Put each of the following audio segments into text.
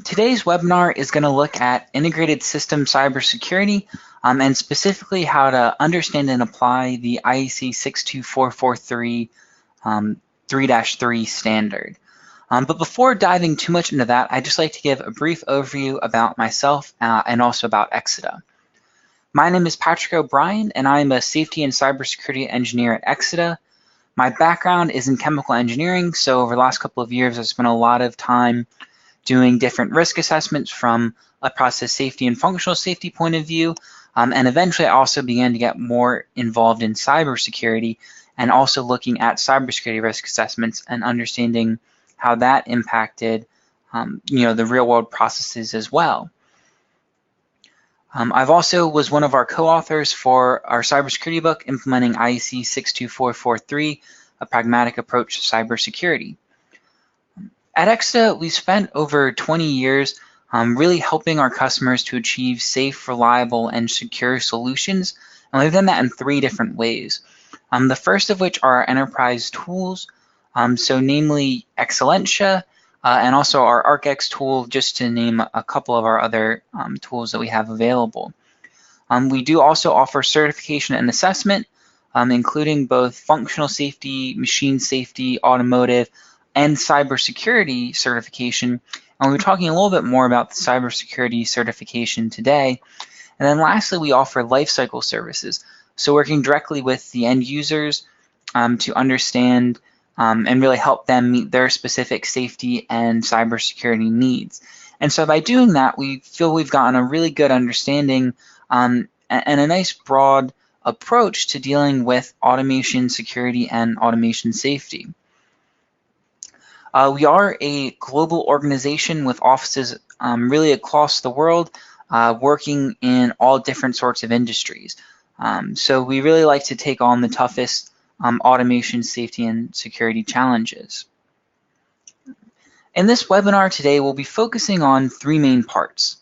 Today's webinar is going to look at integrated system cybersecurity and specifically how to understand and apply the IEC 62443 3-3 standard. But before diving too much into that, I'd just like to give a brief overview about myself and also about Exeter. My name is Patrick O'Brien, and I am a safety and cybersecurity engineer at Exeter. My background is in chemical engineering, so over the last couple of years, I've spent a lot of time doing different risk assessments from a process safety and functional safety point of view. And eventually I also began to get more involved in cybersecurity and also looking at cybersecurity risk assessments and understanding how that impacted the real world processes as well. I've also was one of our co-authors for our cybersecurity book implementing IEC 62443, a pragmatic approach to cybersecurity. At Exeter, we've spent over 20 years really helping our customers to achieve safe, reliable, and secure solutions, and we've done that in 3 different ways. The first of which are our enterprise tools, so namely Excelentia, and also our ArcX tool, just to name a couple of our other tools that we have available. We do also offer certification and assessment, including both functional safety, machine safety, automotive, and cybersecurity certification. And we're talking a little bit more about the cybersecurity certification today. And then lastly, we offer lifecycle services. So working directly with the end users to understand and really help them meet their specific safety and cybersecurity needs. And so by doing that, we feel we've gotten a really good understanding and a nice broad approach to dealing with automation security and automation safety. We are a global organization with offices really across the world, working in all different sorts of industries. So we really like to take on the toughest automation, safety, and security challenges. In this webinar today, we'll be focusing on 3 main parts.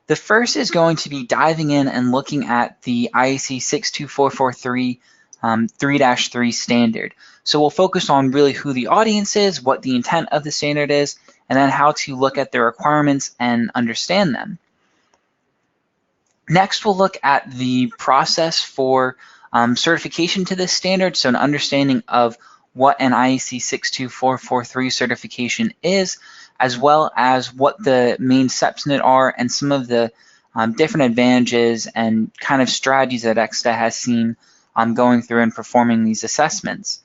The first is going to be diving in and looking at the IEC 62443 3-3 standard. So we'll focus on really who the audience is, what the intent of the standard is, and then how to look at the requirements and understand them. Next, we'll look at the process for certification to this standard, so an understanding of what an IEC 62443 certification is, as well as what the main steps in it are and some of the different advantages and kind of strategies that Exeter has seen going through and performing these assessments.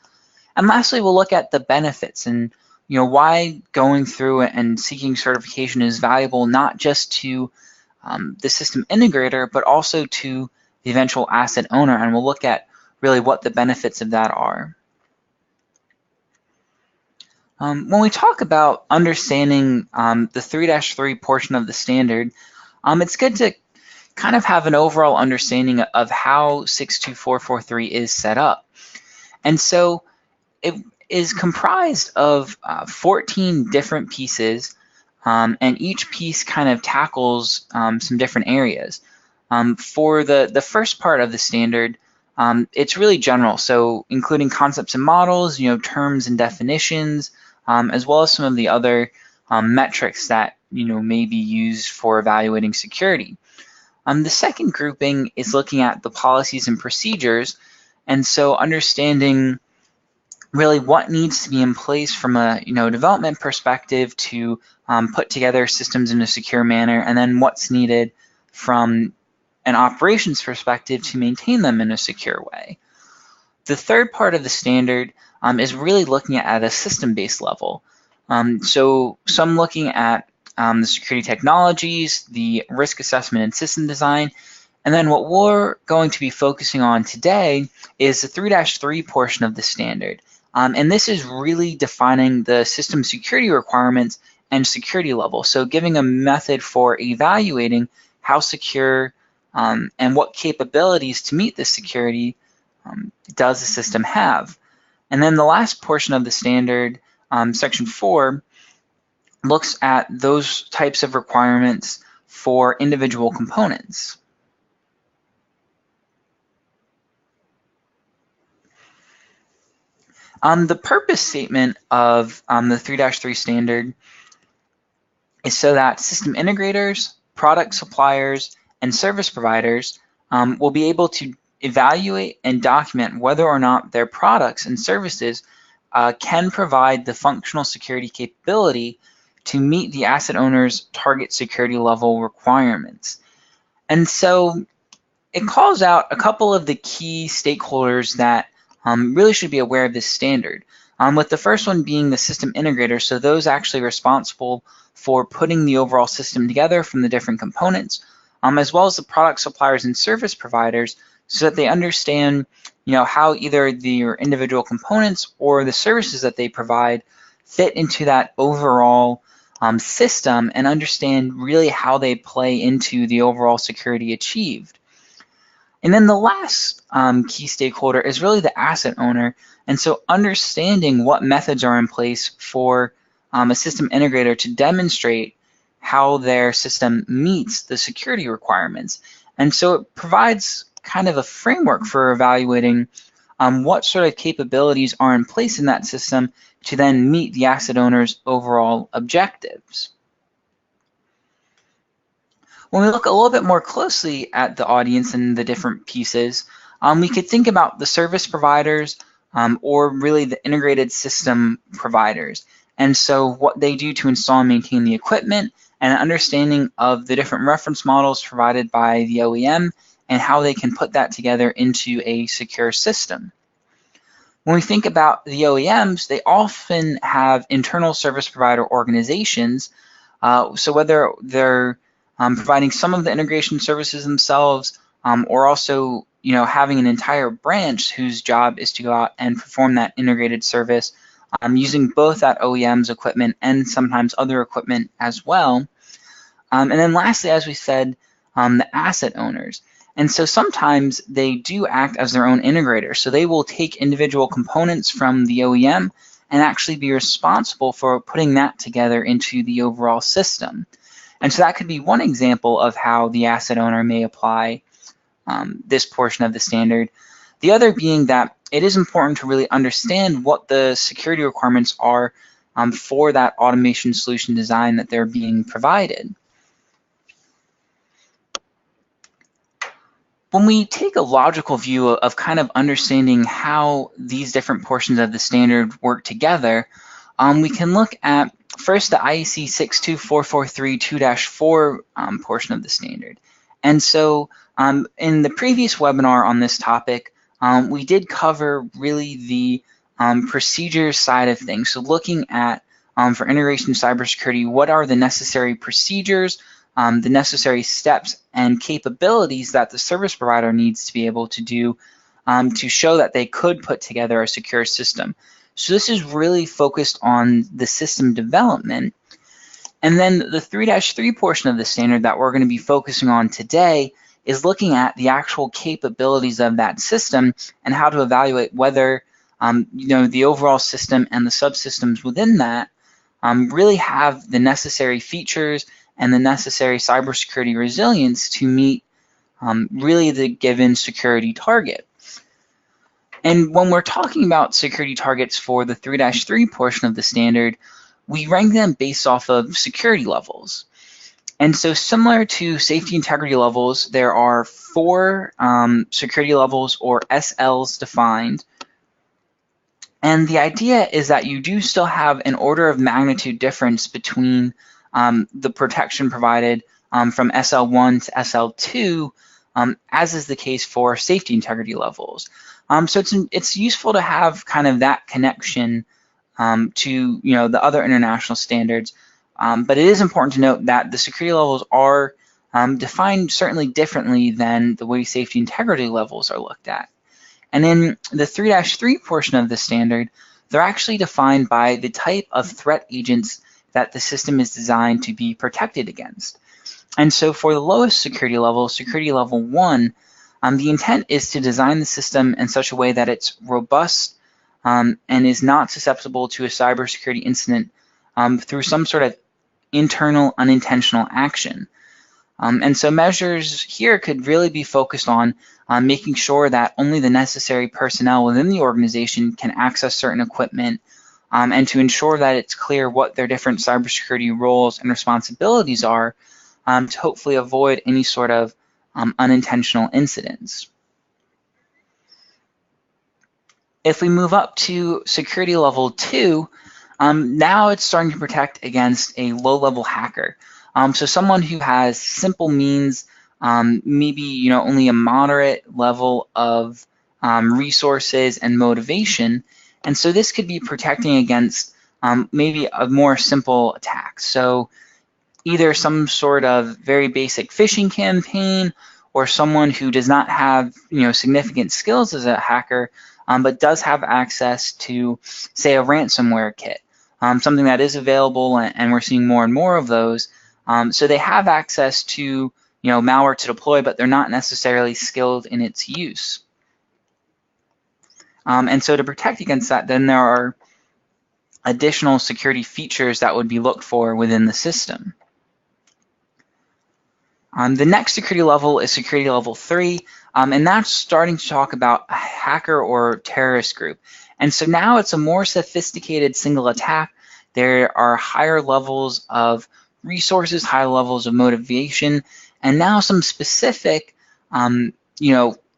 And lastly, we'll look at the benefits and why going through and seeking certification is valuable not just to the system integrator, but also to the eventual asset owner, and we'll look at really what the benefits of that are. When we talk about understanding the 3-3 portion of the standard, it's good to kind of have an overall understanding of how 62443 is set up. And so it is comprised of 14 different pieces, and each piece kind of tackles some different areas. For the first part of the standard, it's really general, so including concepts and models, terms and definitions, as well as some of the other metrics that may be used for evaluating security. The second grouping is looking at the policies and procedures, and so understanding really what needs to be in place from a development perspective to put together systems in a secure manner, and then what's needed from an operations perspective to maintain them in a secure way. The third part of the standard is really looking at a system-based level. So some looking at the security technologies, the risk assessment and system design, and then what we're going to be focusing on today is the 3-3 portion of the standard. And this is really defining the system security requirements and security level. So giving a method for evaluating how secure and what capabilities to meet this security does the system have. And then the last portion of the standard, section 4, looks at those types of requirements for individual components. The purpose statement of the 3-3 standard is so that system integrators, product suppliers, and service providers will be able to evaluate and document whether or not their products and services can provide the functional security capability to meet the asset owner's target security level requirements. And so it calls out a couple of the key stakeholders that really should be aware of this standard. With the first one being the system integrator, so those actually responsible for putting the overall system together from the different components, as well as the product suppliers and service providers, so that they understand, how either the individual components or the services that they provide fit into that overall system and understand really how they play into the overall security achieved. And then the last key stakeholder is really the asset owner. And so understanding what methods are in place for a system integrator to demonstrate how their system meets the security requirements. And so it provides kind of a framework for evaluating what sort of capabilities are in place in that system to then meet the asset owner's overall objectives. When we look a little bit more closely at the audience and the different pieces, we could think about the service providers or really the integrated system providers. And so what they do to install and maintain the equipment and an understanding of the different reference models provided by the OEM and how they can put that together into a secure system. When we think about the OEMs, they often have internal service provider organizations. So whether they're providing some of the integration services themselves, or also, having an entire branch whose job is to go out and perform that integrated service, using both that OEM's equipment and sometimes other equipment as well. And then lastly, as we said, the asset owners. And so sometimes they do act as their own integrator. So they will take individual components from the OEM and actually be responsible for putting that together into the overall system. And so that could be one example of how the asset owner may apply this portion of the standard. The other being that it is important to really understand what the security requirements are for that automation solution design that they're being provided. When we take a logical view of kind of understanding how these different portions of the standard work together, we can look at first the IEC 62443 2-4 portion of the standard. And so in the previous webinar on this topic, we did cover really the procedures side of things. So looking at, for integration cybersecurity, what are the necessary procedures, the necessary steps and capabilities that the service provider needs to be able to do to show that they could put together a secure system. So this is really focused on the system development. And then the 3-3 portion of the standard that we're going to be focusing on today is looking at the actual capabilities of that system and how to evaluate whether the overall system and the subsystems within that really have the necessary features and the necessary cybersecurity resilience to meet really the given security target. And when we're talking about security targets for the 3-3 portion of the standard, we rank them based off of security levels. And so similar to safety integrity levels, there are 4 security levels or SLs defined. And the idea is that you do still have an order of magnitude difference between the protection provided from SL1 to SL2, as is the case for safety integrity levels. So it's useful to have kind of that connection to the other international standards, but it is important to note that the security levels are defined certainly differently than the way safety integrity levels are looked at. And in the 3-3 portion of the standard, they're actually defined by the type of threat agents that the system is designed to be protected against. And so for the lowest security level 1, the intent is to design the system in such a way that it's robust and is not susceptible to a cybersecurity incident through some sort of internal unintentional action. And so measures here could really be focused on making sure that only the necessary personnel within the organization can access certain equipment, and to ensure that it's clear what their different cybersecurity roles and responsibilities are, to hopefully avoid any sort of unintentional incidents. If we move up to security level 2, now it's starting to protect against a low-level hacker. So someone who has simple means, maybe only a moderate level of resources and motivation, and so this could be protecting against maybe a more simple attack. So either some sort of very basic phishing campaign, or someone who does not have significant skills as a hacker, but does have access to, say, a ransomware kit, something that is available, and we're seeing more and more of those. So they have access to malware to deploy, but they're not necessarily skilled in its use. And so to protect against that, then there are additional security features that would be looked for within the system. The next security level is security level 3, and that's starting to talk about a hacker or terrorist group. And so now it's a more sophisticated single attack. There are higher levels of resources, higher levels of motivation, and now some specific,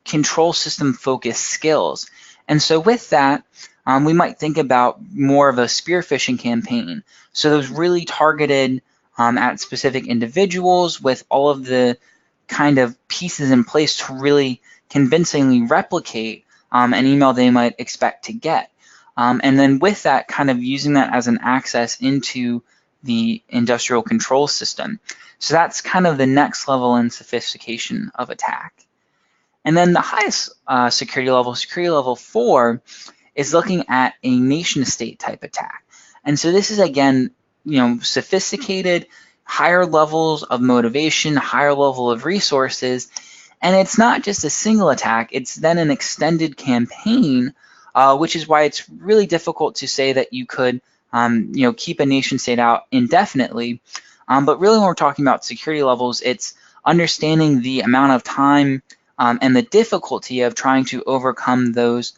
control system focused skills. And so with that, we might think about more of a spear phishing campaign. So those really targeted at specific individuals with all of the kind of pieces in place to really convincingly replicate an email they might expect to get. And then with that, kind of using that as an access into the industrial control system. So that's kind of the next level in sophistication of attack. And then the highest security level 4, is looking at a nation state type attack. And so this is, again, sophisticated, higher levels of motivation, higher level of resources, and it's not just a single attack, it's then an extended campaign, which is why it's really difficult to say that you could keep a nation state out indefinitely. But really when we're talking about security levels, it's understanding the amount of time and the difficulty of trying to overcome those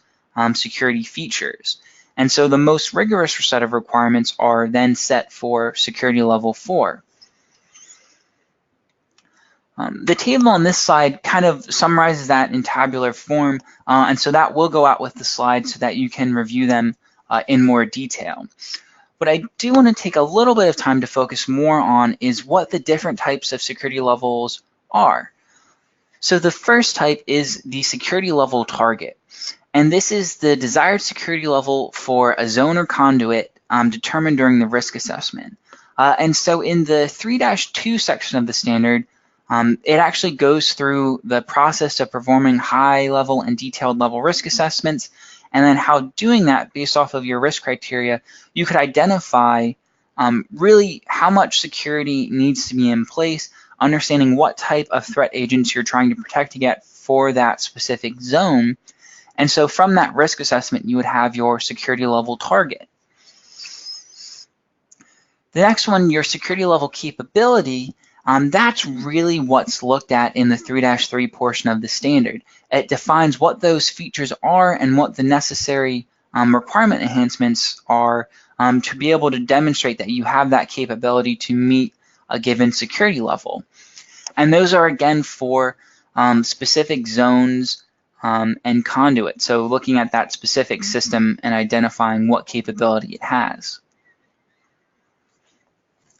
security features. And so the most rigorous set of requirements are then set for security level 4. The table on this slide kind of summarizes that in tabular form, and so that will go out with the slides so that you can review them in more detail. What I do want to take a little bit of time to focus more on is what the different types of security levels are. So the first type is the security level target. And this is the desired security level for a zone or conduit determined during the risk assessment. And so in the 3-2 section of the standard, it actually goes through the process of performing high level and detailed level risk assessments, and then how doing that based off of your risk criteria, you could identify really how much security needs to be in place, understanding what type of threat agents you're trying to protect against for that specific zone. And so from that risk assessment, you would have your security level target. The next one, your security level capability, that's really what's looked at in the 3-3 portion of the standard. It defines what those features are and what the necessary requirement enhancements are to be able to demonstrate that you have that capability to meet a given security level. And those are, again, for specific zones and conduit. So looking at that specific system and identifying what capability it has.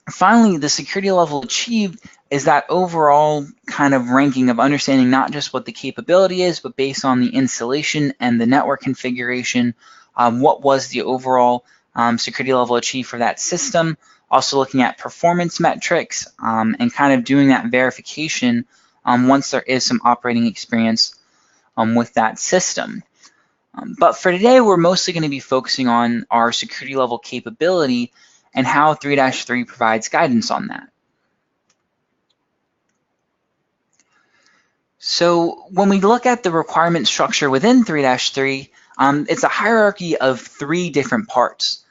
Finally, the security level achieved is that overall kind of ranking of understanding not just what the capability is, but based on the installation and the network configuration, what was the overall security level achieved for that system. Also looking at performance metrics and kind of doing that verification once there is some operating experience with that system. But for today, we're mostly going to be focusing on our security level capability and how 3-3 provides guidance on that. So when we look at the requirement structure within 3-3, it's a hierarchy of 3 different parts.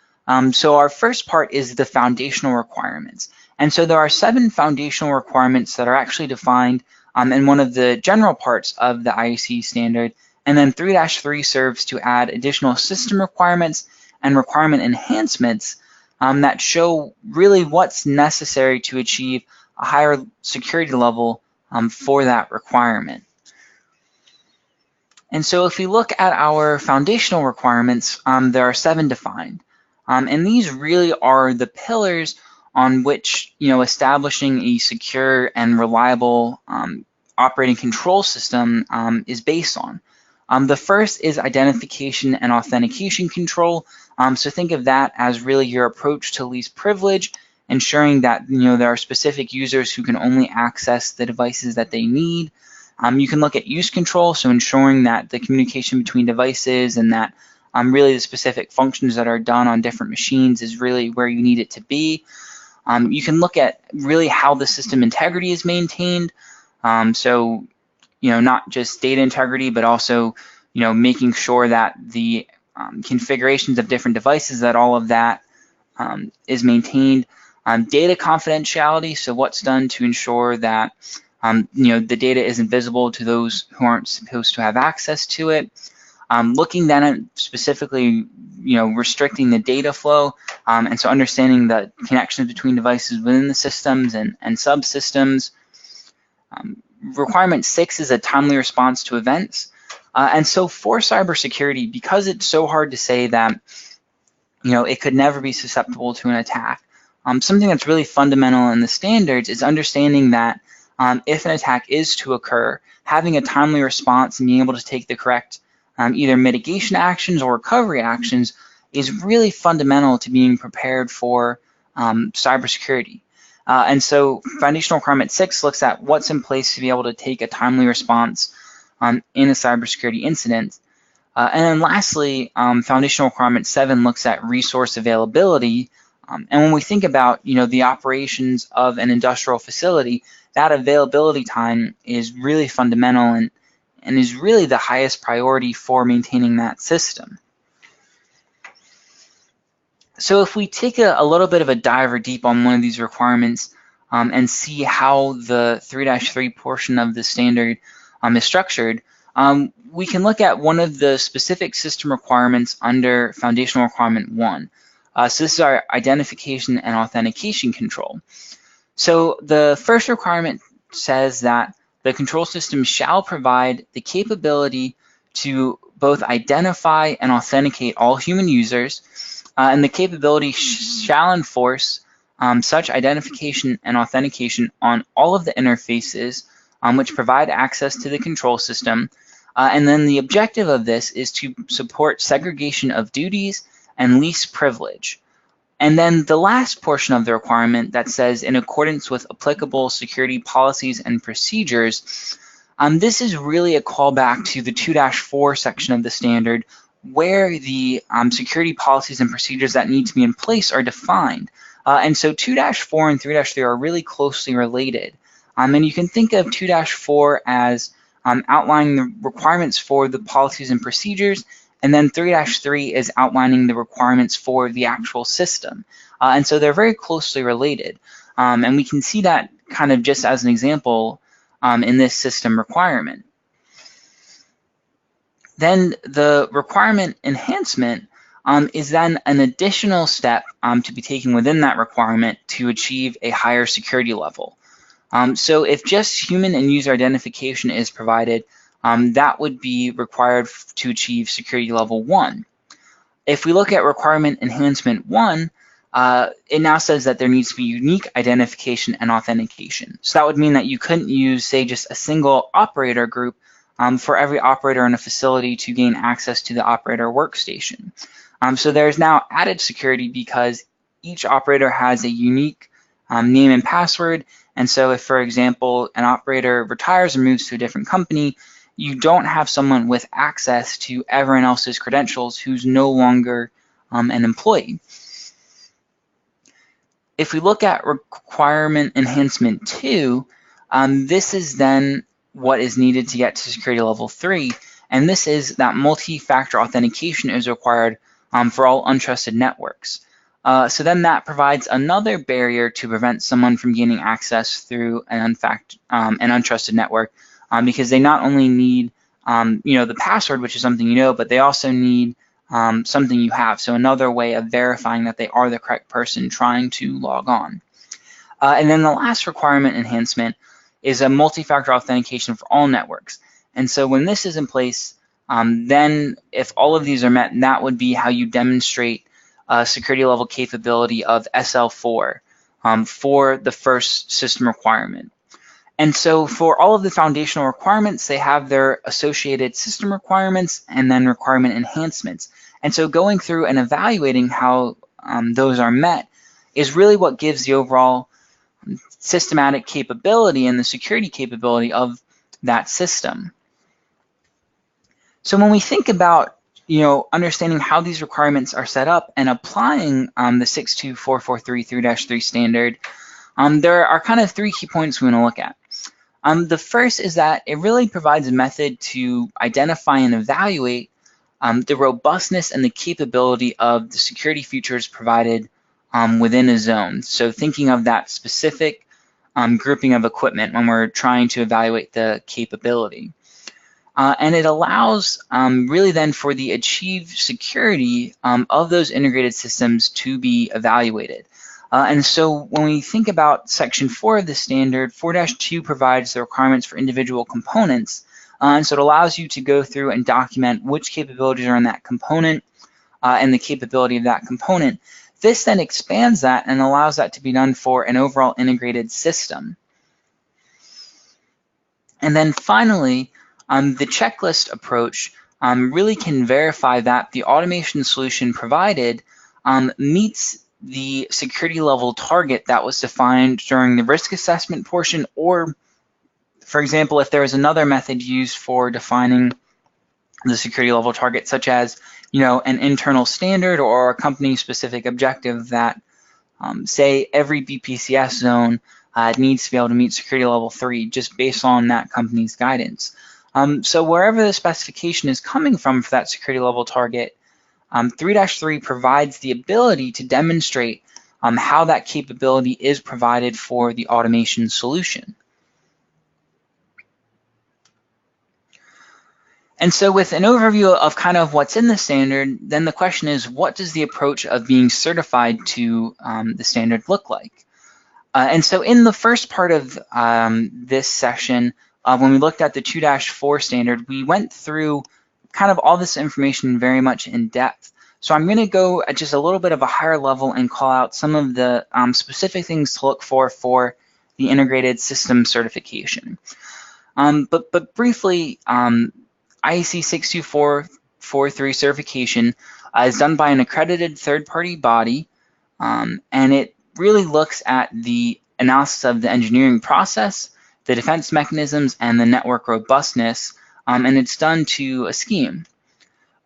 So our first part is the foundational requirements. And so there are 7 foundational requirements that are actually defined in one of the general parts of the IEC standard. And then 3-3 serves to add additional system requirements and requirement enhancements that show really what's necessary to achieve a higher security level for that requirement. And so if we look at our foundational requirements, there are 7 defined. And these really are the pillars on which establishing a secure and reliable operating control system is based on. The first is identification and authentication control. So think of that as really your approach to least privilege, ensuring that there are specific users who can only access the devices that they need. You can look at use control, so ensuring that the communication between devices and that really the specific functions that are done on different machines is really where you need it to be. You can look at really how the system integrity is maintained. So not just data integrity, but also making sure that the configurations of different devices, that all of that is maintained. Data confidentiality, so what's done to ensure that the data isn't visible to those who aren't supposed to have access to it. Looking then at specifically, restricting the data flow, and so understanding the connections between devices within the systems and subsystems. Requirement 6 is a timely response to events. And so for cybersecurity, because it's so hard to say that it could never be susceptible to an attack, something that's really fundamental in the standards is understanding that if an attack is to occur, having a timely response and being able to take the correct either mitigation actions or recovery actions is really fundamental to being prepared for cybersecurity. And so foundational requirement 6 looks at what's in place to be able to take a timely response in a cybersecurity incident. And then lastly, foundational requirement 7 looks at resource availability. And when we think about the operations of an industrial facility, that availability time is really fundamental and is really the highest priority for maintaining that system. So if we take a little bit of a dive deep on one of these requirements and see how the 3-3 portion of the standard is structured, we can look at one of the specific system requirements under foundational requirement 1. So this is our identification and authentication control. So the first requirement says that the control system shall provide the capability to both identify and authenticate all human users, and the capability shall enforce such identification and authentication on all of the interfaces which provide access to the control system. And then the objective of this is to support segregation of duties and least privilege. And then the last portion of the requirement that says in accordance with applicable security policies and procedures, this is really a callback to the 2-4 section of the standard where the security policies and procedures that need to be in place are defined. And so 2-4 and 3-3 are really closely related. And you can think of 2-4 as outlining the requirements for the policies and procedures, and then 3-3 is outlining the requirements for the actual system. And so they're very closely related. And we can see that kind of just as an example in this system requirement. Then the requirement enhancement is then an additional step to be taken within that requirement to achieve a higher security level. So if just human and user identification is provided, that would be required to achieve security level 1. If we look at requirement enhancement 1, it now says that there needs to be unique identification and authentication. So that would mean that you couldn't use, say, just a single operator group for every operator in a facility to gain access to the operator workstation. So there's now added security because each operator has a unique name and password. And so if, for example, an operator retires or moves to a different company, you don't have someone with access to everyone else's credentials who's no longer an employee. If we look at requirement enhancement 2, this is then what is needed to get to security level 3, and this is that multi-factor authentication is required for all untrusted networks. So then that provides another barrier to prevent someone from gaining access through an untrusted network, because they not only need the password, which is something but they also need something you have. So another way of verifying that they are the correct person trying to log on. And then the last requirement enhancement is a multi-factor authentication for all networks. And so when this is in place, then if all of these are met, that would be how you demonstrate security level capability of SL4 for the first system requirement. And so for all of the foundational requirements, they have their associated system requirements and then requirement enhancements. And so going through and evaluating how those are met is really what gives the overall systematic capability and the security capability of that system. So when we think about understanding how these requirements are set up and applying the 62443 3-3 standard, there are kind of three key points we want to look at. The first is that it really provides a method to identify and evaluate the robustness and the capability of the security features provided within a zone. So thinking of that specific grouping of equipment when we're trying to evaluate the capability. And it allows really then for the achieved security of those integrated systems to be evaluated. And so when we think about Section 4 of the standard, 4-2 provides the requirements for individual components. And so it allows you to go through and document which capabilities are in that component and the capability of that component. This then expands that and allows that to be done for an overall integrated system. And then finally, the checklist approach really can verify that the automation solution provided meets the security level target that was defined during the risk assessment portion, or, for example, if there is another method used for defining the security level target, such as an internal standard or a company-specific objective that, say, every BPCS zone needs to be able to meet security level 3 just based on that company's guidance. So wherever the specification is coming from for that security level target, 3-3 provides the ability to demonstrate how that capability is provided for the automation solution. And so with an overview of kind of what's in the standard, then the question is, what does the approach of being certified to the standard look like? And so in the first part of this session, when we looked at the 2-4 standard, we went through kind of all this information very much in depth. So I'm going to go at just a little bit of a higher level and call out some of the specific things to look for the integrated system certification. But briefly, IEC 62443 certification is done by an accredited third-party body, and it really looks at the analysis of the engineering process, the defense mechanisms, and the network robustness, and it's done to a scheme.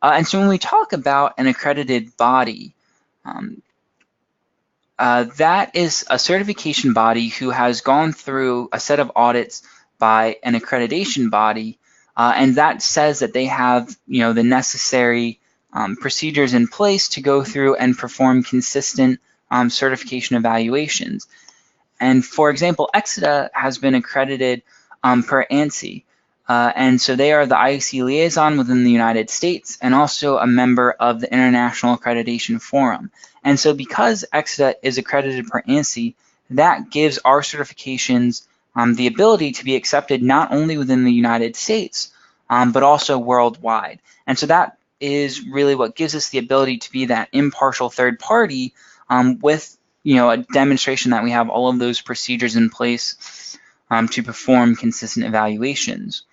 And so when we talk about an accredited body, that is a certification body who has gone through a set of audits by an accreditation body, and that says that they have the necessary procedures in place to go through and perform consistent certification evaluations. And for example, Exeter has been accredited per ANSI. And so they are the IEC liaison within the United States and also a member of the International Accreditation Forum. And so because Exeter is accredited per ANSI, that gives our certifications the ability to be accepted not only within the United States, but also worldwide. And so that is really what gives us the ability to be that impartial third party with a demonstration that we have all of those procedures in place to perform consistent evaluations.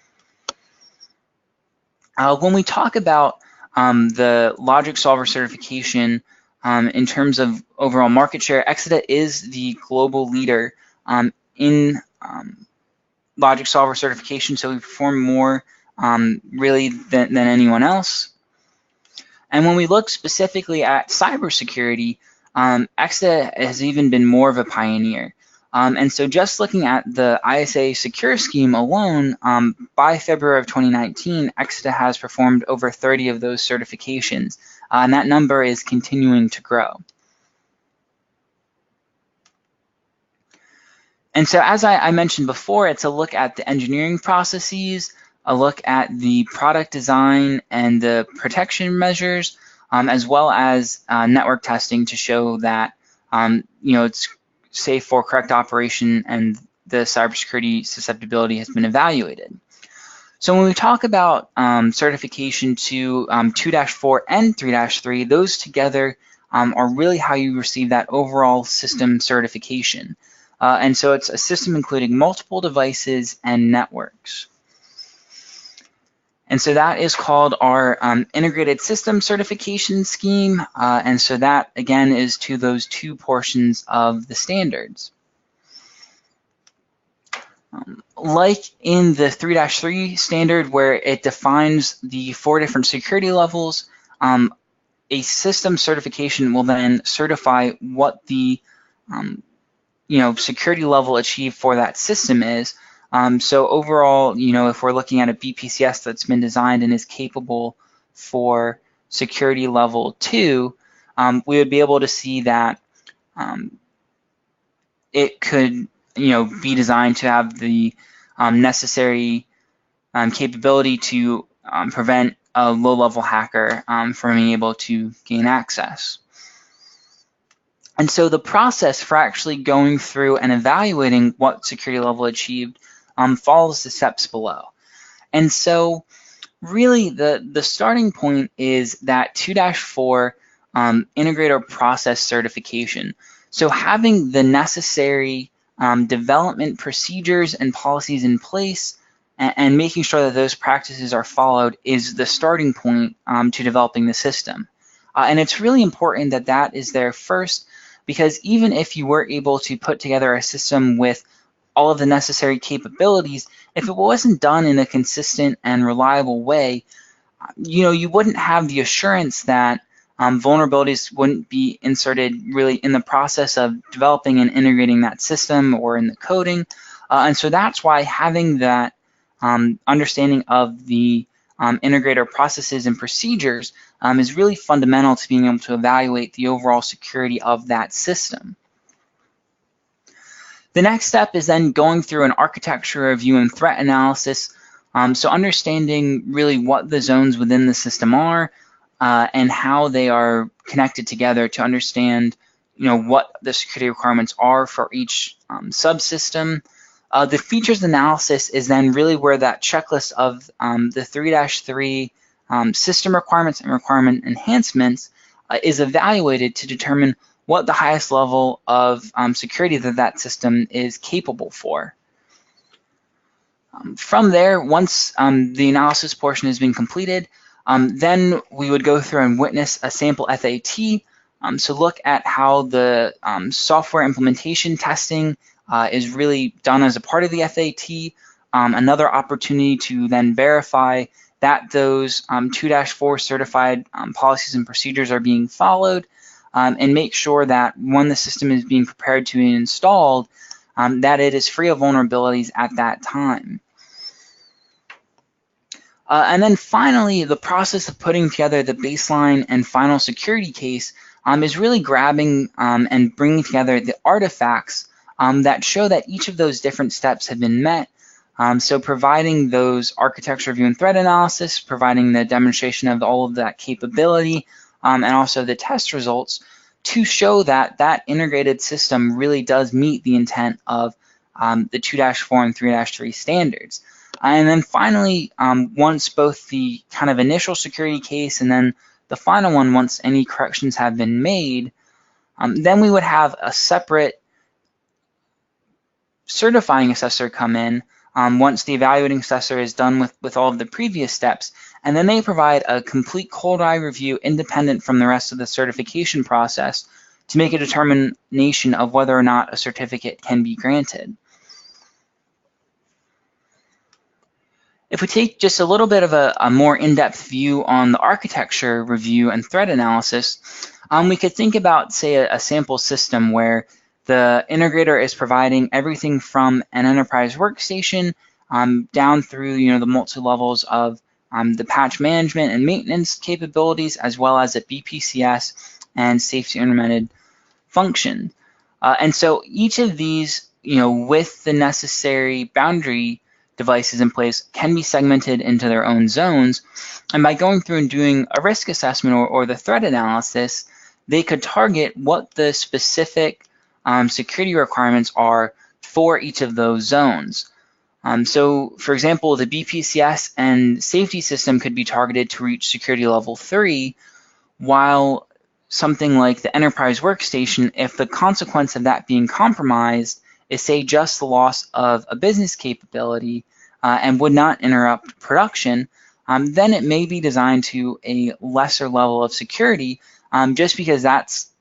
When we talk about the logic solver certification in terms of overall market share, Exida is the global leader in logic solver certification, so we perform more really than anyone else. And when we look specifically at cybersecurity, Exida has even been more of a pioneer. And so just looking at the ISA Secure Scheme alone, by February of 2019, Exida has performed over 30 of those certifications, and that number is continuing to grow. And so as I mentioned before, it's a look at the engineering processes, a look at the product design and the protection measures, as well as network testing to show that it's safe for correct operation and the cybersecurity susceptibility has been evaluated. So when we talk about certification to 2-4 and 3-3, those together are really how you receive that overall system certification. And so it's a system including multiple devices and networks. And so that is called our integrated system certification scheme. And so that, again, is to those two portions of the standards. Like in the 3-3 standard, where it defines the 4 different security levels, a system certification will then certify what the security level achieved for that system is. So overall, if we're looking at a BPCS that's been designed and is capable for security level 2, we would be able to see that it could be designed to have the necessary capability to prevent a low-level hacker from being able to gain access. And so the process for actually going through and evaluating what security level achieved follows the steps below. And so really the starting point is that 2-4 integrator process certification. So having the necessary development procedures and policies in place and making sure that those practices are followed is the starting point to developing the system. And it's really important that that is there first, because even if you were able to put together a system with all of the necessary capabilities, if it wasn't done in a consistent and reliable way, you wouldn't have the assurance that vulnerabilities wouldn't be inserted really in the process of developing and integrating that system or in the coding. And so that's why having that understanding of the integrator processes and procedures is really fundamental to being able to evaluate the overall security of that system. The next step is then going through an architecture review and threat analysis. So understanding really what the zones within the system are and how they are connected together to understand what the security requirements are for each subsystem. The features analysis is then really where that checklist of the 3-3 system requirements and requirement enhancements is evaluated to determine what the highest level of security that system is capable for. From there, once the analysis portion has been completed, then we would go through and witness a sample FAT. So look at how the software implementation testing is really done as a part of the FAT. Another opportunity to then verify that those 2-4 certified policies and procedures are being followed, and make sure that when the system is being prepared to be installed, that it is free of vulnerabilities at that time. And then finally, the process of putting together the baseline and final security case is really grabbing and bringing together the artifacts that show that each of those different steps have been met. So providing those architecture review and threat analysis, providing the demonstration of all of that capability, and also the test results to show that that integrated system really does meet the intent of the 2-4 and 3-3 standards. And then finally, once both the kind of initial security case and then the final one, once any corrections have been made, then we would have a separate certifying assessor come in once the evaluating assessor is done with all of the previous steps, and then they provide a complete cold eye review independent from the rest of the certification process to make a determination of whether or not a certificate can be granted. If we take just a little bit of a more in-depth view on the architecture review and threat analysis, we could think about, say, a sample system where the integrator is providing everything from an enterprise workstation down through the multi-levels of the patch management and maintenance capabilities, as well as a BPCS and safety implemented function. And so each of these, with the necessary boundary devices in place can be segmented into their own zones. And by going through and doing a risk assessment or the threat analysis, they could target what the specific security requirements are for each of those zones. So, for example, the BPCS and safety system could be targeted to reach security level 3, while something like the enterprise workstation, if the consequence of that being compromised is, say, just the loss of a business capability and would not interrupt production, then it may be designed to a lesser level of security just because that's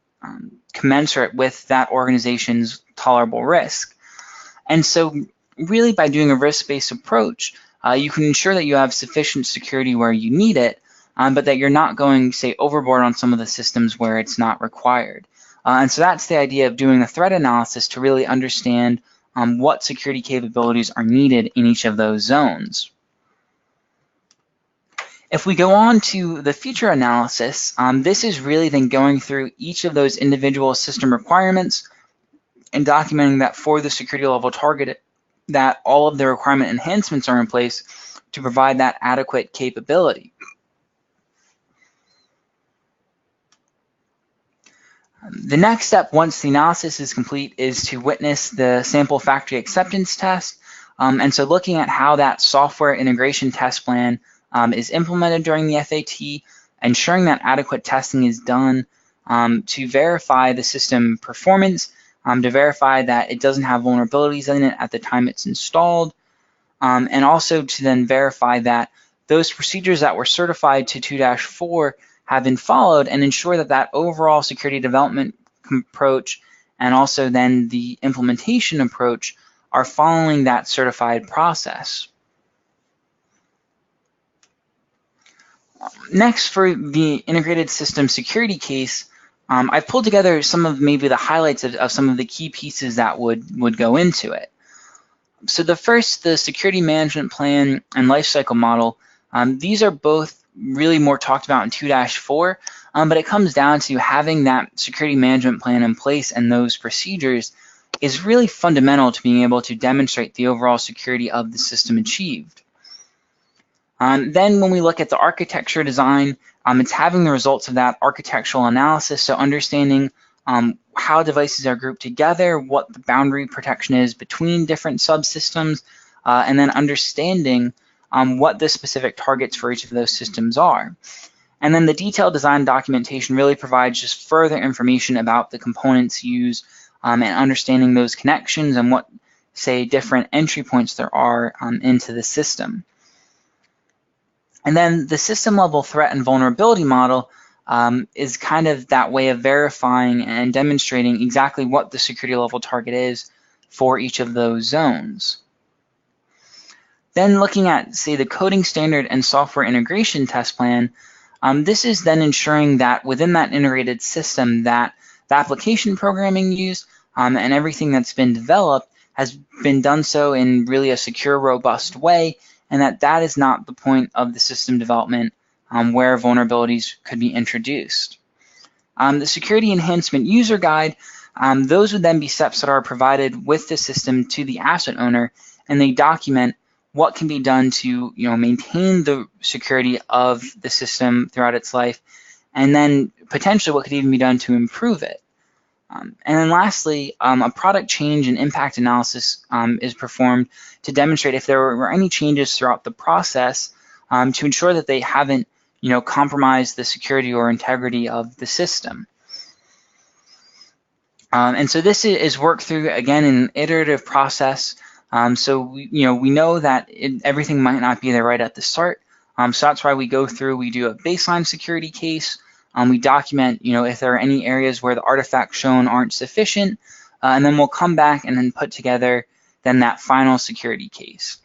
commensurate with that organization's tolerable risk. And so really by doing a risk-based approach, you can ensure that you have sufficient security where you need it, but that you're not going, say, overboard on some of the systems where it's not required. And so that's the idea of doing a threat analysis to really understand what security capabilities are needed in each of those zones. If we go on to the feature analysis, this is really then going through each of those individual system requirements and documenting that for the security level target, that all of the requirement enhancements are in place to provide that adequate capability. The next step, once the analysis is complete, is to witness the sample factory acceptance test. And so looking at how that software integration test plan is implemented during the FAT, ensuring that adequate testing is done to verify the system performance, to verify that it doesn't have vulnerabilities in it at the time it's installed, and also to then verify that those procedures that were certified to 2-4 have been followed, and ensure that that overall security development approach and also then the implementation approach are following that certified process. Next, for the integrated system security case, I've pulled together some of maybe the highlights of some of the key pieces that would go into it. So the first, the security management plan and lifecycle model, these are both really more talked about in 2-4, but it comes down to having that security management plan in place, and those procedures is really fundamental to being able to demonstrate the overall security of the system achieved. Then when we look at the architecture design, it's having the results of that architectural analysis, so understanding how devices are grouped together, what the boundary protection is between different subsystems, and then understanding what the specific targets for each of those systems are. And then the detailed design documentation really provides just further information about the components used and understanding those connections and what, say, different entry points there are into the system. And then the system level threat and vulnerability model is kind of that way of verifying and demonstrating exactly what the security level target is for each of those zones. Then looking at, say, the coding standard and software integration test plan, this is then ensuring that within that integrated system that the application programming used and everything that's been developed has been done so in really a secure, robust way, and that is not the point of the system development where vulnerabilities could be introduced. The security enhancement user guide, those would then be steps that are provided with the system to the asset owner, and they document what can be done to maintain the security of the system throughout its life, and then potentially what could even be done to improve it. And then lastly, a product change and impact analysis is performed to demonstrate if there were any changes throughout the process to ensure that they haven't compromised the security or integrity of the system. And so this is worked through, again, an iterative process. So we know that everything might not be there right at the start. So that's why we go through, we do a baseline security case. We document, if there are any areas where the artifacts shown aren't sufficient, and then we'll come back and then put together then that final security case.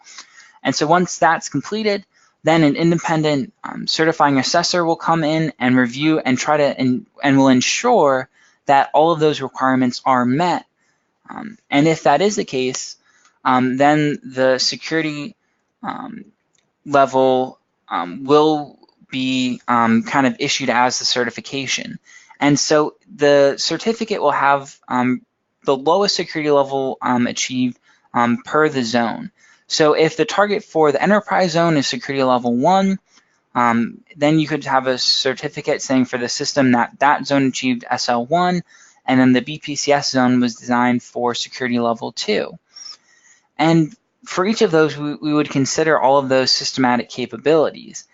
And so once that's completed, then an independent certifying assessor will come in and review and try to and will ensure that all of those requirements are met. And if that is the case, then the security level will be kind of issued as the certification. And so the certificate will have the lowest security level achieved per the zone. So if the target for the enterprise zone is security level 1, then you could have a certificate saying for the system that that zone achieved SL1, and then the BPCS zone was designed for security level 2. And for each of those, we would consider all of those systematic capabilities.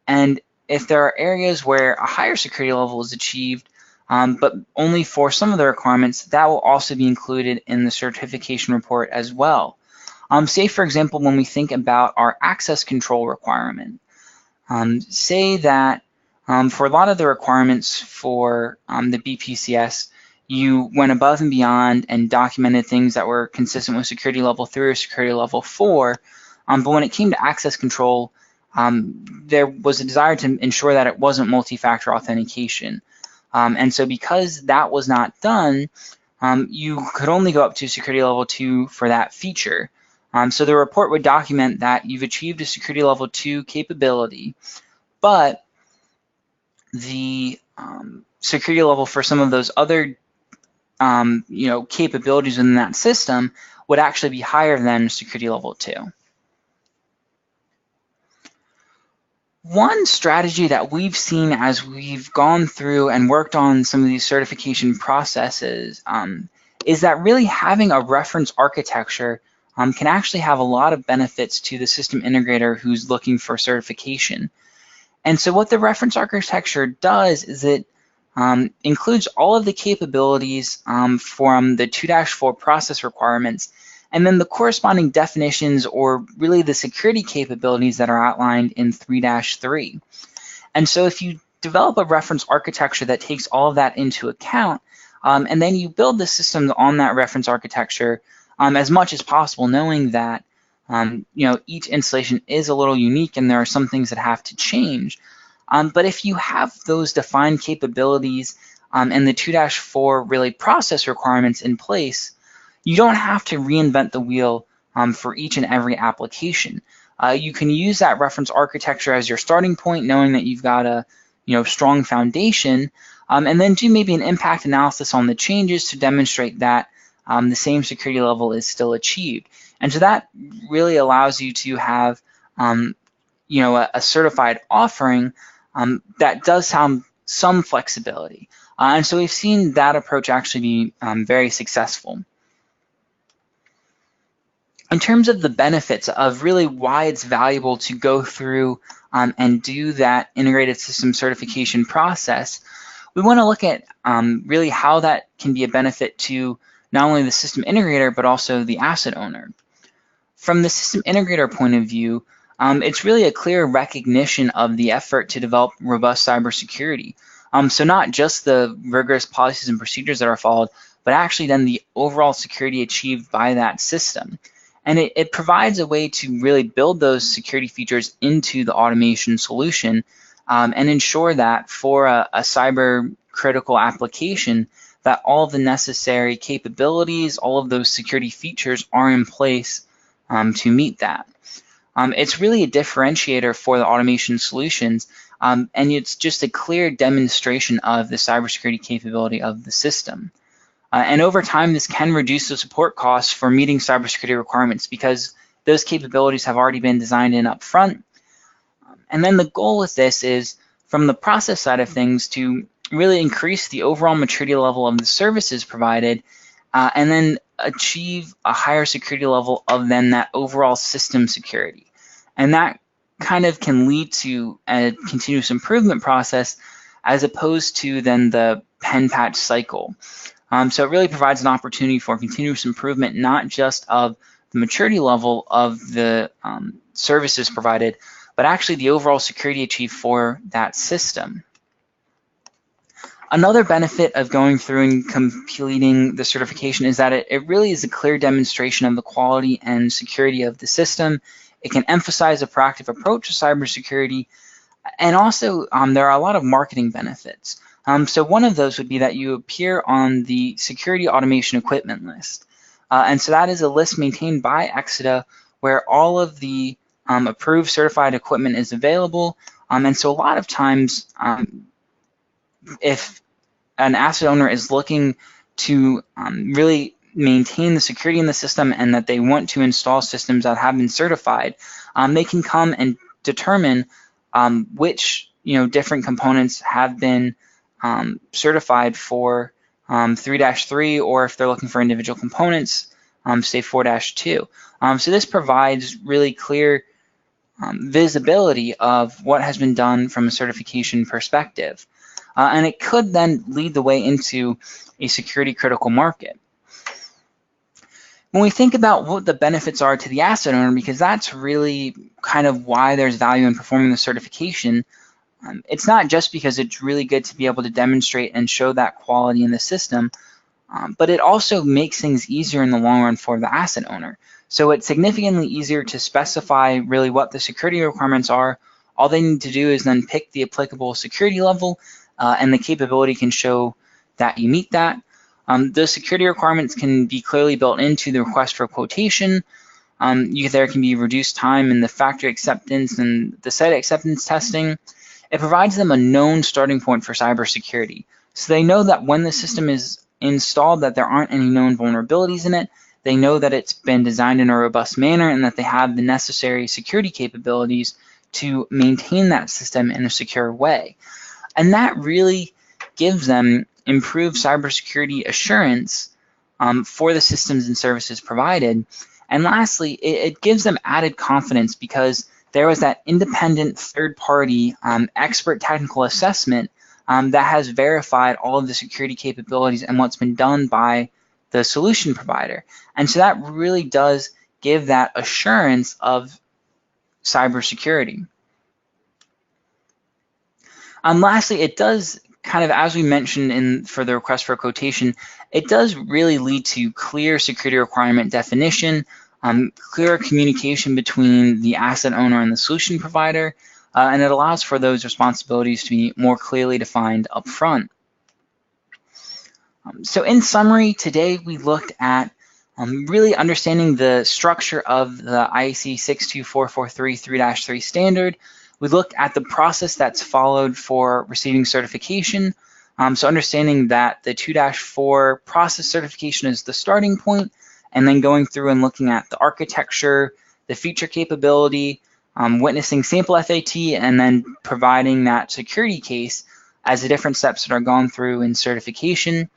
And if there are areas where a higher security level is achieved, but only for some of the requirements, that will also be included in the certification report as well. Say, for example, when we think about our access control requirement, say that for a lot of the requirements for the BPCS, you went above and beyond and documented things that were consistent with security level 3 or security level 4. But when it came to access control, there was a desire to ensure that it wasn't multi-factor authentication. And so because that was not done, you could only go up to security level 2 for that feature. So the report would document that you've achieved a security level 2 capability, but the security level for some of those other capabilities within that system would actually be higher than security level 2. One strategy that we've seen as we've gone through and worked on some of these certification processes is that really having a reference architecture can actually have a lot of benefits to the system integrator who's looking for certification. And so what the reference architecture does is it includes all of the capabilities from the 2-4 process requirements, and then the corresponding definitions or really the security capabilities that are outlined in 3-3. And so if you develop a reference architecture that takes all of that into account, and then you build the system on that reference architecture as much as possible, knowing that each installation is a little unique and there are some things that have to change. But if you have those defined capabilities and the 2-4 really process requirements in place, you don't have to reinvent the wheel for each and every application. You can use that reference architecture as your starting point, knowing that you've got a strong foundation, and then do maybe an impact analysis on the changes to demonstrate that the same security level is still achieved. And so that really allows you to have a certified offering that does have some flexibility. And so we've seen that approach actually be very successful. In terms of the benefits of really why it's valuable to go through and do that integrated system certification process, we want to look at really how that can be a benefit to not only the system integrator, but also the asset owner. From the system integrator point of view, it's really a clear recognition of the effort to develop robust cybersecurity. So not just the rigorous policies and procedures that are followed, but actually then the overall security achieved by that system. And it provides a way to really build those security features into the automation solution and ensure that for a cyber critical application, that all the necessary capabilities, all of those security features are in place to meet that. It's really a differentiator for the automation solutions, and it's just a clear demonstration of the cybersecurity capability of the system. And over time, this can reduce the support costs for meeting cybersecurity requirements because those capabilities have already been designed in up front. And then the goal with this is, from the process side of things, to really increase the overall maturity level of the services provided, and then achieve a higher security level of then that overall system security. And that kind of can lead to a continuous improvement process as opposed to then the pen patch cycle. So it really provides an opportunity for continuous improvement, not just of the maturity level of the services provided, but actually the overall security achieved for that system. Another benefit of going through and completing the certification is that it really is a clear demonstration of the quality and security of the system. It can emphasize a proactive approach to cybersecurity, and also there are a lot of marketing benefits. So one of those would be that you appear on the security automation equipment list. And so that is a list maintained by Exeter where all of the approved certified equipment is available. And so a lot of times, if an asset owner is looking to really maintain the security in the system and that they want to install systems that have been certified, they can come and determine which different components have been certified for 3-3, or if they're looking for individual components, say 4-2. So this provides really clear visibility of what has been done from a certification perspective. And it could then lead the way into a security critical market. When we think about what the benefits are to the asset owner, because that's really kind of why there's value in performing the certification, it's not just because it's really good to be able to demonstrate and show that quality in the system, but it also makes things easier in the long run for the asset owner. So it's significantly easier to specify really what the security requirements are. All they need to do is then pick the applicable security level, and the capability can show that you meet that. Those security requirements can be clearly built into the request for quotation. There can be reduced time in the factory acceptance and the site acceptance testing. It provides them a known starting point for cybersecurity. So they know that when the system is installed that there aren't any known vulnerabilities in it. They know that it's been designed in a robust manner and that they have the necessary security capabilities to maintain that system in a secure way. And that really gives them improved cybersecurity assurance for the systems and services provided. And lastly, it gives them added confidence because there was that independent third-party expert technical assessment that has verified all of the security capabilities and what's been done by the solution provider. And so that really does give that assurance of cybersecurity. Lastly, it does kind of, as we mentioned for the request for quotation, it does really lead to clear security requirement definition, clear communication between the asset owner and the solution provider, and it allows for those responsibilities to be more clearly defined up front. So in summary, today we looked at really understanding the structure of the IEC 62443 3-3 standard. We looked at the process that's followed for receiving certification. So understanding that the 2-4 process certification is the starting point, and then going through and looking at the architecture, the feature capability, witnessing sample FAT, and then providing that security case as the different steps that are gone through in certification.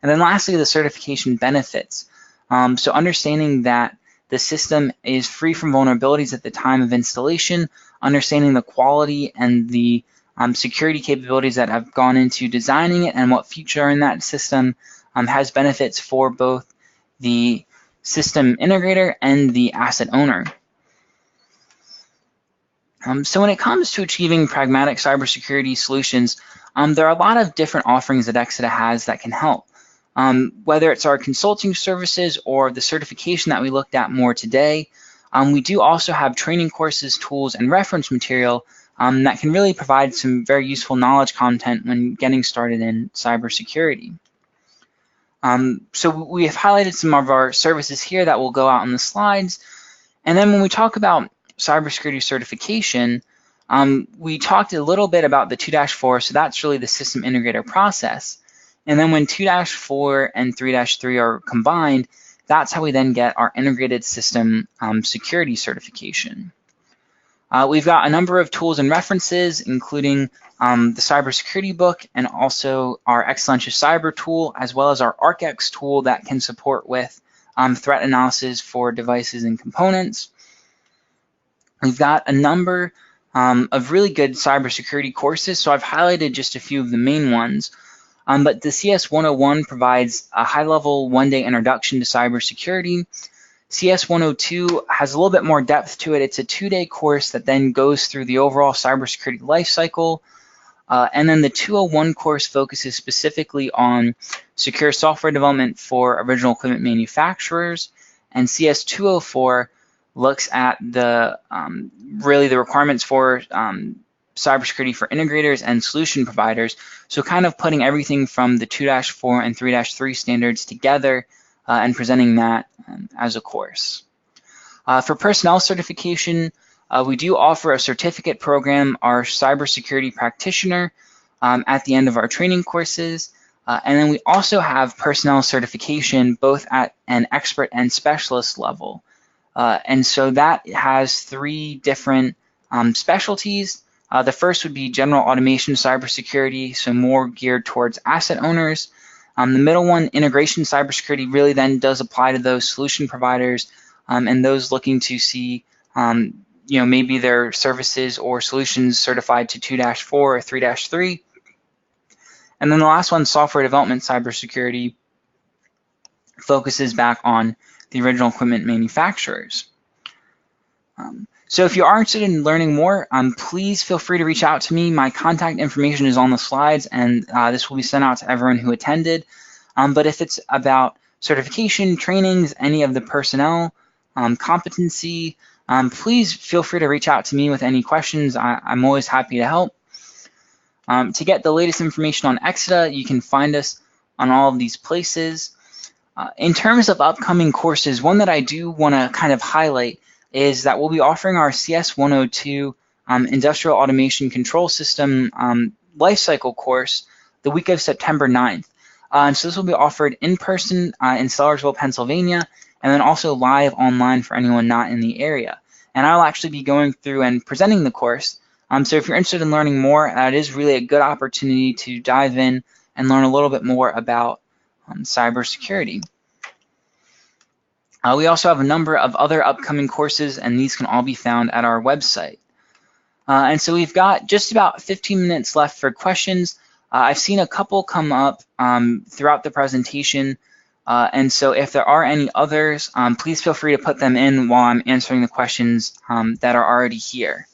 And then lastly, the certification benefits. So understanding that the system is free from vulnerabilities at the time of installation, understanding the quality and the security capabilities that have gone into designing it and what features are in that system has benefits for both the system integrator and the asset owner. So when it comes to achieving pragmatic cybersecurity solutions, there are a lot of different offerings that Exeter has that can help. Whether it's our consulting services or the certification that we looked at more today, we do also have training courses, tools, and reference material that can really provide some very useful knowledge content when getting started in cybersecurity. So we have highlighted some of our services here that will go out on the slides. And then when we talk about cybersecurity certification, we talked a little bit about the 2-4, so that's really the system integrator process. And then when 2-4 and 3-3 are combined, that's how we then get our integrated system security certification. We've got a number of tools and references, including the cybersecurity book and also our Excellentious Cyber tool, as well as our ArcX tool that can support with threat analysis for devices and components. We've got a number of really good cybersecurity courses, so I've highlighted just a few of the main ones. But the CS 101 provides a high-level one-day introduction to cybersecurity. CS 102 has a little bit more depth to it. It's a 2-day course that then goes through the overall cybersecurity lifecycle. And then the 201 course focuses specifically on secure software development for original equipment manufacturers. And CS 204 looks at the really the requirements for cybersecurity for integrators and solution providers. So kind of putting everything from the 2-4 and 3-3 standards together and presenting that as a course. For personnel certification, we do offer a certificate program, our cybersecurity practitioner, at the end of our training courses. And then we also have personnel certification, both at an expert and specialist level. And so that has 3 different specialties. The first would be general automation cybersecurity, so more geared towards asset owners. The middle one, integration cybersecurity, really then does apply to those solution providers and those looking to see maybe their services or solutions certified to 2-4 or 3-3. And then the last one, software development cybersecurity, focuses back on the original equipment manufacturers. So if you are interested in learning more, please feel free to reach out to me. My contact information is on the slides, and this will be sent out to everyone who attended. But if it's about certification, trainings, any of the personnel, competency, please feel free to reach out to me with any questions. I'm always happy to help. To get the latest information on Exida, you can find us on all of these places. In terms of upcoming courses, one that I do want to kind of highlight is that we'll be offering our CS 102 Industrial Automation Control System Lifecycle course the week of September 9th. And so this will be offered in person in Sellersville, Pennsylvania, and then also live online for anyone not in the area. And I'll actually be going through and presenting the course. So if you're interested in learning more, it is really a good opportunity to dive in and learn a little bit more about cybersecurity. We also have a number of other upcoming courses, and these can all be found at our website. And so we've got just about 15 minutes left for questions. I've seen a couple come up throughout the presentation, and so if there are any others, please feel free to put them in while I'm answering the questions that are already here.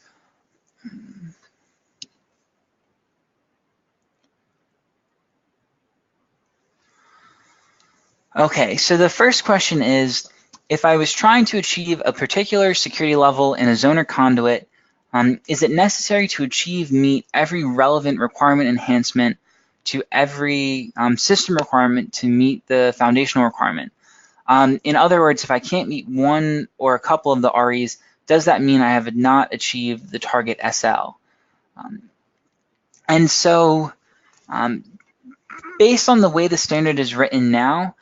Okay, so the first question is, if I was trying to achieve a particular security level in a zoner conduit, is it necessary to meet every relevant requirement enhancement to every system requirement to meet the foundational requirement? In other words, if I can't meet one or a couple of the REs, does that mean I have not achieved the target SL? And so, based on the way the standard is written now,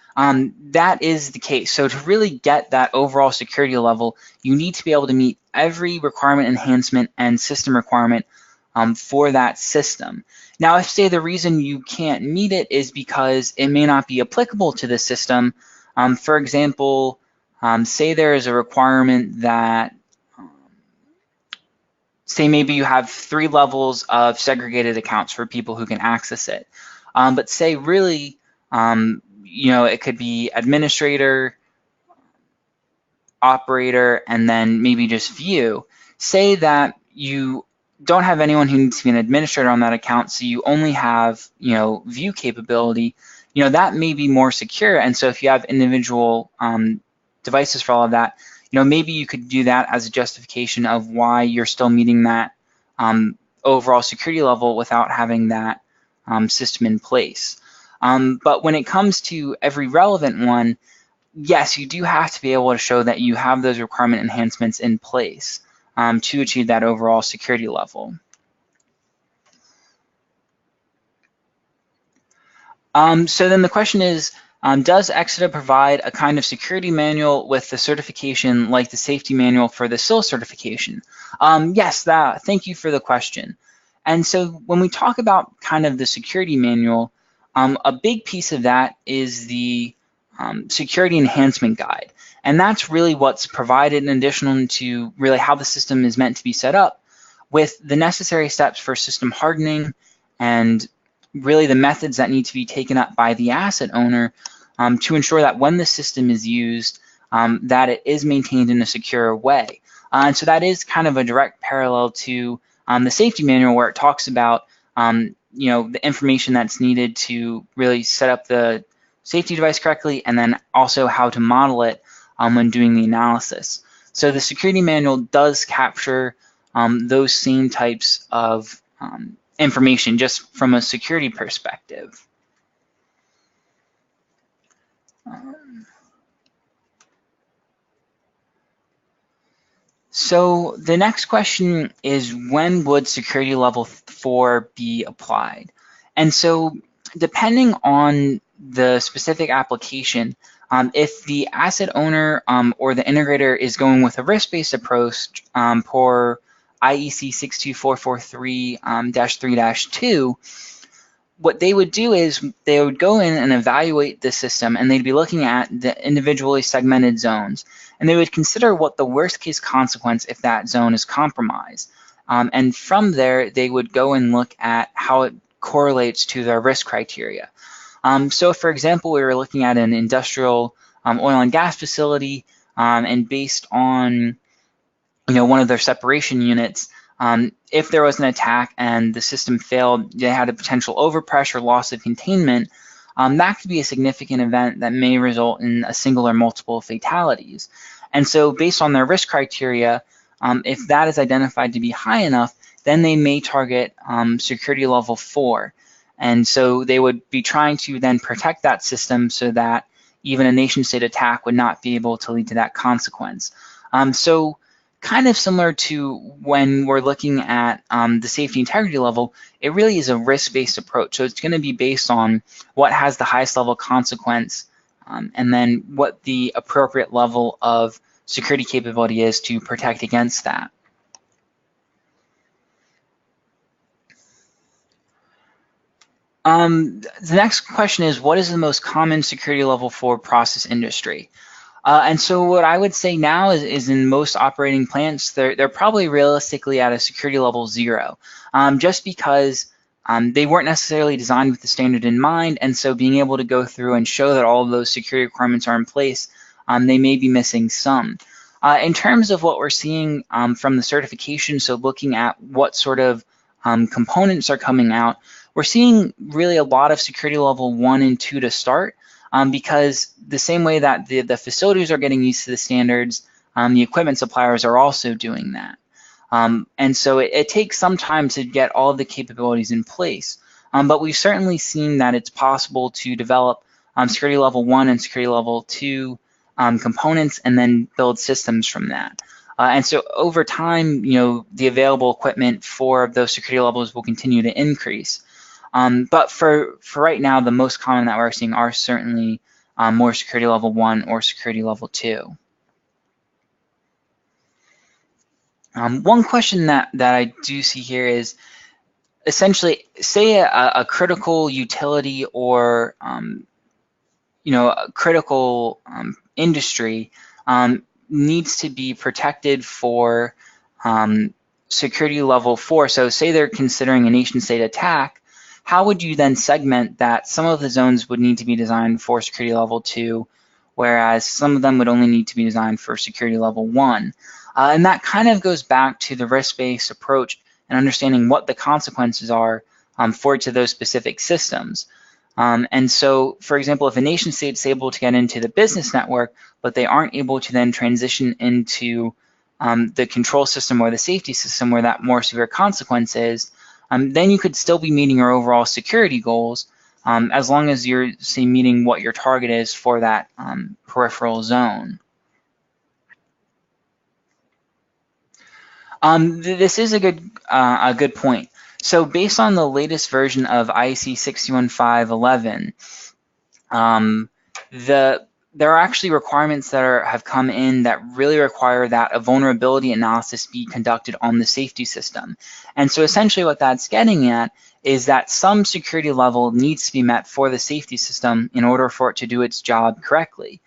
that is the case. So to really get that overall security level, you need to be able to meet every requirement enhancement and system requirement for that system. Now, if say the reason you can't meet it is because it may not be applicable to the system, for example, say there is a requirement that, say maybe you have 3 levels of segregated accounts for people who can access it. But say really, it could be administrator, operator, and then maybe just view. Say that you don't have anyone who needs to be an administrator on that account, so you only have, view capability. That may be more secure. And so if you have individual devices for all of that, maybe you could do that as a justification of why you're still meeting that overall security level without having that system in place. But when it comes to every relevant one, yes, you do have to be able to show that you have those requirement enhancements in place to achieve that overall security level. So then the question is, does Exeter provide a kind of security manual with the certification like the safety manual for the SIL certification? Yes, thank you for the question. And so when we talk about kind of the security manual, a big piece of that is the security enhancement guide. And that's really what's provided in addition to really how the system is meant to be set up, with the necessary steps for system hardening and really the methods that need to be taken up by the asset owner to ensure that when the system is used, that it is maintained in a secure way. And so that is kind of a direct parallel to the safety manual, where it talks about the information that's needed to really set up the safety device correctly, and then also how to model it when doing the analysis. So the security manual does capture those same types of information just from a security perspective. So the next question is, when would security level 4 be applied? And so depending on the specific application, if the asset owner or the integrator is going with a risk-based approach for IEC 62443-3-2, what they would do is they would go in and evaluate the system, and they'd be looking at the individually segmented zones, and they would consider what the worst case consequence if that zone is compromised. And from there, they would go and look at how it correlates to their risk criteria. So for example, we were looking at an industrial oil and gas facility, and based on one of their separation units, if there was an attack and the system failed, they had a potential overpressure, loss of containment, that could be a significant event that may result in a single or multiple fatalities. And so based on their risk criteria, if that is identified to be high enough, then they may target security level 4. And so they would be trying to then protect that system so that even a nation-state attack would not be able to lead to that consequence. So kind of similar to when we're looking at the safety integrity level, it really is a risk-based approach. So it's going to be based on what has the highest level consequence, and then what the appropriate level of security capability is to protect against that. The next question is, what is the most common security level 4 process industry? And so what I would say now is in most operating plants, they're probably realistically at a security level 0, just because they weren't necessarily designed with the standard in mind, and so being able to go through and show that all of those security requirements are in place, they may be missing some. In terms of what we're seeing from the certification, so looking at what sort of components are coming out, we're seeing really a lot of security level 1 and 2 to start, because the same way that the facilities are getting used to the standards, the equipment suppliers are also doing that. And so it takes some time to get all of the capabilities in place. But we've certainly seen that it's possible to develop security level 1 and security level 2 components and then build systems from that. And so over time, the available equipment for those security levels will continue to increase. But for right now, the most common that we're seeing are certainly more security level 1 or security level 2. One question that I do see here is essentially, say a critical utility or a critical industry needs to be protected for security level 4. So say they're considering a nation-state attack, how would you then segment that some of the zones would need to be designed for security level 2, whereas some of them would only need to be designed for security level 1? And that kind of goes back to the risk-based approach and understanding what the consequences are for each of those specific systems. And so, for example, if a nation state is able to get into the business network, but they aren't able to then transition into the control system or the safety system where that more severe consequence is, then you could still be meeting your overall security goals as long as you're, say, meeting what your target is for that peripheral zone. This is a good point. So based on the latest version of IEC 61511, there are actually requirements that have come in that really require that a vulnerability analysis be conducted on the safety system. And so essentially what that's getting at is that some security level needs to be met for the safety system in order for it to do its job correctly.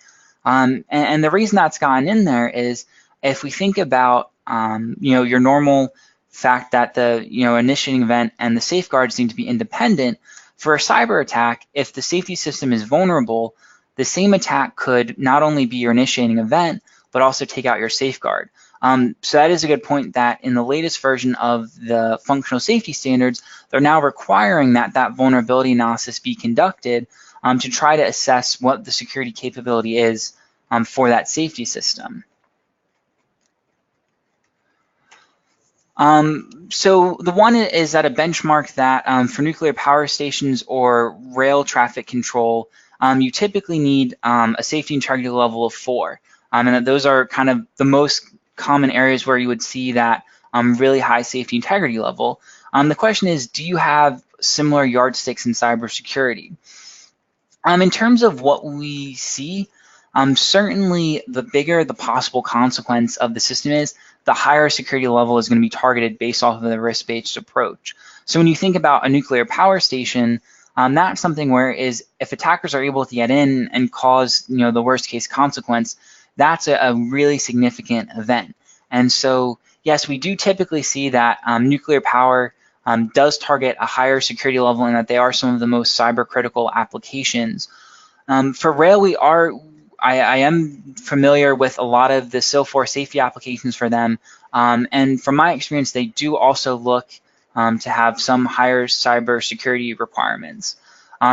And the reason that's gotten in there is if we think about your normal fact that the initiating event and the safeguards need to be independent, for a cyber attack, if the safety system is vulnerable, the same attack could not only be your initiating event, but also take out your safeguard. So that is a good point that in the latest version of the functional safety standards, they're now requiring that vulnerability analysis be conducted to try to assess what the security capability is for that safety system. So the one is at a benchmark that for nuclear power stations or rail traffic control, you typically need a safety integrity level of 4. And those are kind of the most common areas where you would see that really high safety integrity level. The question is, do you have similar yardsticks in cybersecurity. In terms of what we see, certainly the bigger the possible consequence of the system is, the higher security level is going to be targeted based off of the risk-based approach. So when you think about a nuclear power station, that's something where if attackers are able to get in and cause the worst case consequence, that's a really significant event. And so yes, we do typically see that nuclear power does target a higher security level, and that they are some of the most cyber critical applications. For rail, I am familiar with a lot of the SIL4 safety applications for them, and from my experience, they do also look to have some higher cybersecurity requirements.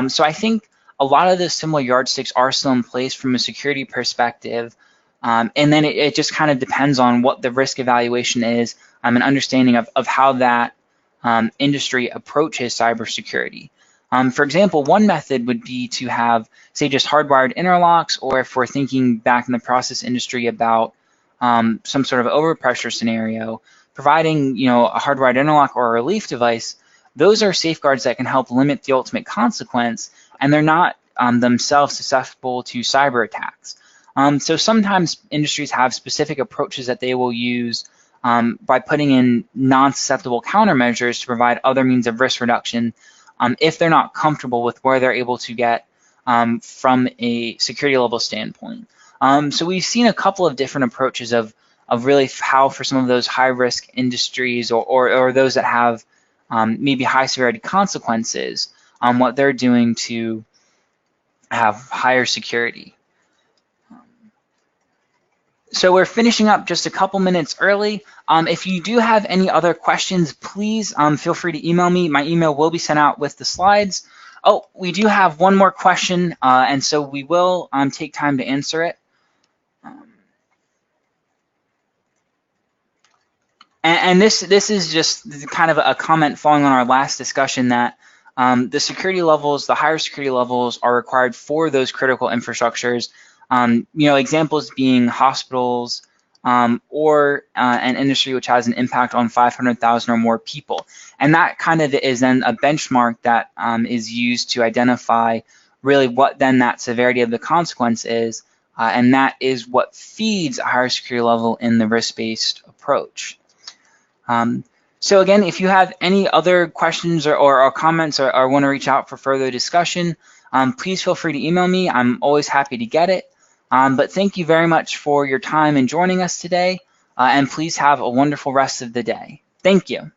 So I think a lot of the similar yardsticks are still in place from a security perspective, and then it just kind of depends on what the risk evaluation is, an understanding of how that industry approaches cybersecurity. For example, one method would be to have, say, just hardwired interlocks, or if we're thinking back in the process industry about some sort of overpressure scenario, providing a hardwired interlock or a relief device. Those are safeguards that can help limit the ultimate consequence, and they're not themselves susceptible to cyber attacks. So sometimes industries have specific approaches that they will use by putting in non-susceptible countermeasures to provide other means of risk reduction if they're not comfortable with where they're able to get from a security level standpoint. So we've seen a couple of different approaches of really how for some of those high-risk industries or those that have maybe high severity consequences, what they're doing to have higher security. So we're finishing up just a couple minutes early. If you do have any other questions, please feel free to email me. My email will be sent out with the slides. Oh, we do have one more question, and so we will take time to answer it. And this is just kind of a comment following on our last discussion that the security levels, the higher security levels, are required for those critical infrastructures. Examples being hospitals or an industry which has an impact on 500,000 or more people. And that kind of is then a benchmark that is used to identify really what then that severity of the consequence is. And that is what feeds a higher security level in the risk-based approach. So again, if you have any other questions or comments or want to reach out for further discussion, please feel free to email me. I'm always happy to get it. But thank you very much for your time and joining us today, and please have a wonderful rest of the day. Thank you.